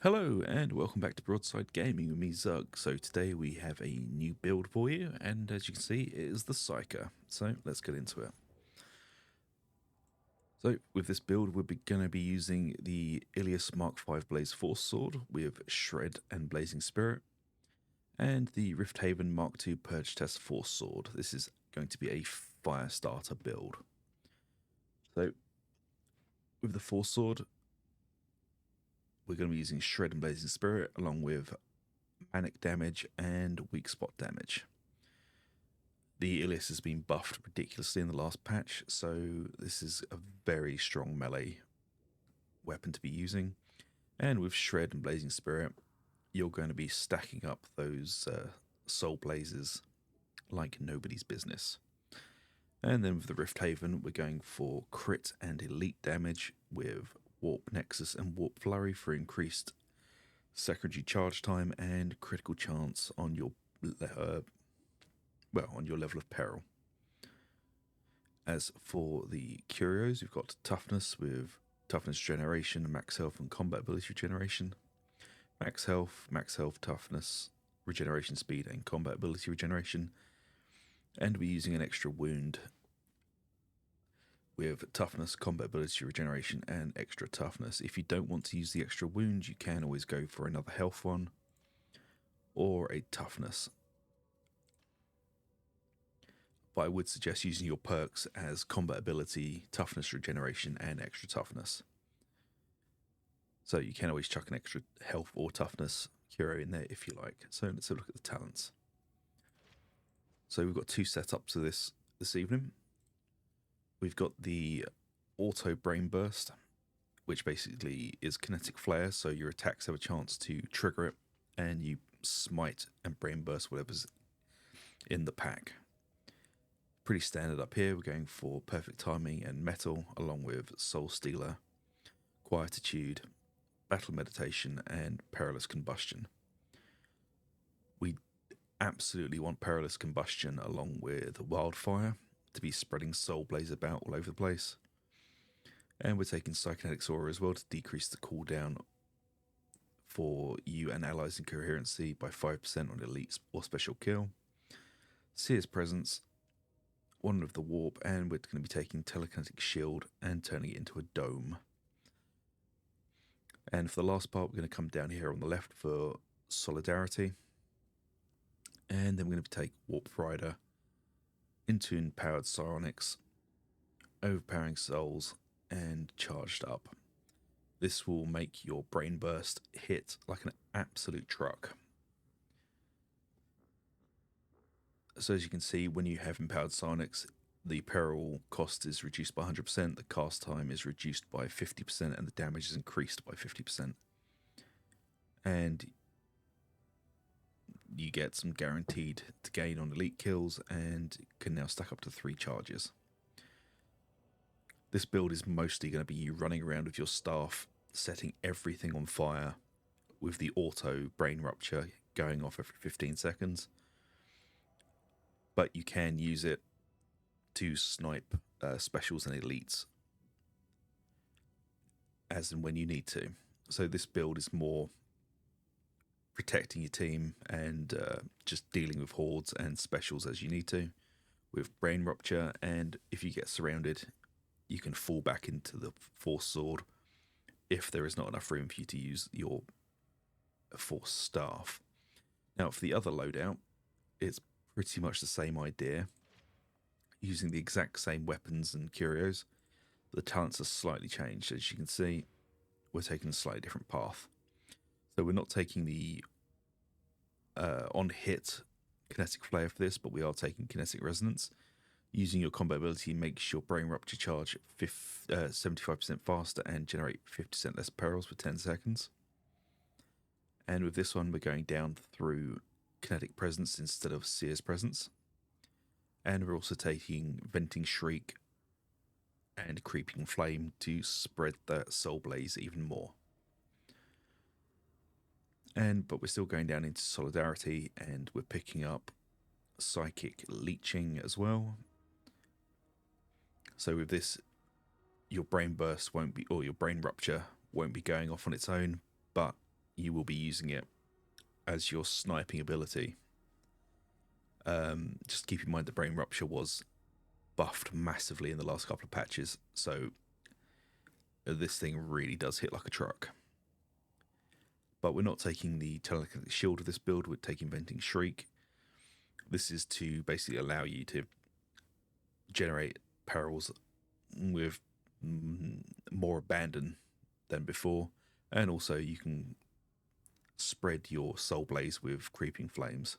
Hello and welcome back to Broadside Gaming with me, Zug. So today we have a new build for you, and as you can see, it is the Psyker. So let's get into it. So with this build, we're going to be using the Ilias Mark V Blaze Force Sword with Shred and Blazing Spirit, and the Rifthaven Mark II Purge Test Force Sword. This is going to be a fire starter build. So with the Force Sword, we're going to be using Shred and Blazing Spirit along with Manic damage and weak spot damage. The Ilias has been buffed ridiculously in the last patch, so this is a very strong melee weapon to be using. And with Shred and Blazing Spirit, you're going to be stacking up those soul blazes like nobody's business. And then with the Rifthaven, we're going for crit and elite damage with Warp Nexus and Warp Flurry for increased secondary charge time and critical chance on your on your level of peril. As for the Curios, we've got toughness with toughness generation, max health and combat ability regeneration, max health, toughness, regeneration speed and combat ability regeneration, and we're using an extra wound with toughness, combat ability regeneration and extra toughness. If you don't want to use the extra wound, you can always go for another health one or a toughness. But I would suggest using your perks as combat ability, toughness regeneration, and extra toughness. So you can always chuck an extra health or toughness Curio in there if you like. So let's have a look at the talents. So we've got two setups of this evening. We've got the Auto Brain Burst, which basically is kinetic flare, so your attacks have a chance to trigger it, and you smite and brain burst whatever's in the pack. Pretty standard up here. We're going for perfect timing and metal, along with Soul Stealer, Quietude, Battle Meditation, and Perilous Combustion. We absolutely want Perilous Combustion along with Wildfire to be spreading Soul Blaze about all over the place. And we're taking Psykinetic Aura as well to decrease the cooldown for you and allies in coherency by 5% on elite or special kill. Seer's Presence, one of the warp, and we're going to be taking Telekinetic Shield and turning it into a dome. And for the last part, we're going to come down here on the left for Solidarity. And then we're going to take Warp Rider, into Empowered Psionics, Overpowering Souls, and Charged Up. This will make your Brain Burst hit like an absolute truck. So as you can see, when you have Empowered Psionics, the peril cost is reduced by 100%, the cast time is reduced by 50%, and the damage is increased by 50%. And you get some guaranteed to gain on elite kills, and can now stack up to 3 charges. This build is mostly going to be you running around with your staff, setting everything on fire with the auto brain rupture going off every 15 seconds. But you can use it to snipe specials and elites as and when you need to. So this build is more protecting your team and just dealing with hordes and specials as you need to with brain rupture. And if you get surrounded, you can fall back into the Force Sword if there is not enough room for you to use your Force Staff. Now for the other loadout, it's pretty much the same idea, using the exact same weapons and curios. The talents are slightly changed. As you can see, we're taking a slightly different path. So we're not taking the on-hit kinetic flare for this, but we are taking kinetic resonance. Using your combat ability makes your brain rupture charge 75% faster and generate 50% less perils for 10 seconds. And with this one, we're going down through kinetic presence instead of Seer's Presence. And we're also taking Venting Shriek and Creeping Flame to spread the Soul Blaze even more. But we're still going down into Solidarity, and we're picking up Psychic Leeching as well. So with this, your brain burst won't be, or your brain rupture won't be going off on its own, but you will be using it as your sniping ability. Just keep in mind the Brain Rupture was buffed massively in the last couple of patches, so this thing really does hit like a truck. But we're not taking the Telekinetic Shield of this build, we're taking Venting Shriek. This is to basically allow you to generate perils with more abandon than before, and also you can spread your Soul Blaze with Creeping Flames.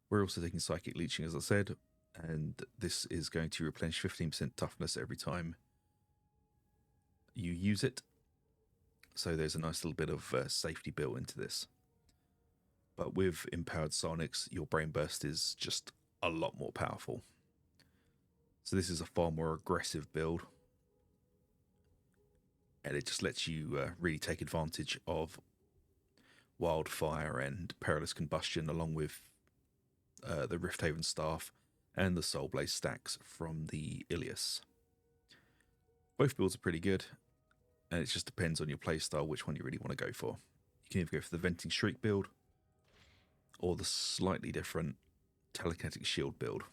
We're also taking Psychic Leeching, as I said, and this is going to replenish 15% toughness every time you use it. So there's a nice little bit of safety built into this. But with Empowered Sonics, your Brain Burst is just a lot more powerful. So this is a far more aggressive build. And it just lets you really take advantage of Wildfire and Perilous Combustion, along with the Rifthaven Staff and the Soul Blaze stacks from the Ilias. Both builds are pretty good, and it just depends on your playstyle which one you really want to go for. You can either go for the Venting Shriek build or the slightly different Telekinetic Shield build.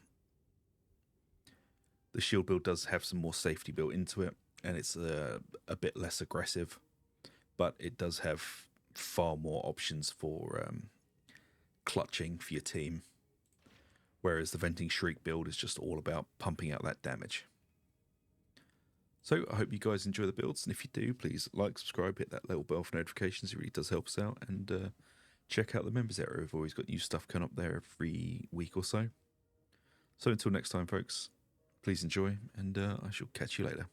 The Shield build does have some more safety built into it, and it's a bit less aggressive, but it does have far more options for clutching for your team, whereas the Venting Shriek build is just all about pumping out that damage. So I hope you guys enjoy the builds, and if you do, please like, subscribe, hit that little bell for notifications. It really does help us out, and check out the members area. We've always got new stuff coming up there every week or so. So until next time, folks, please enjoy, and I shall catch you later.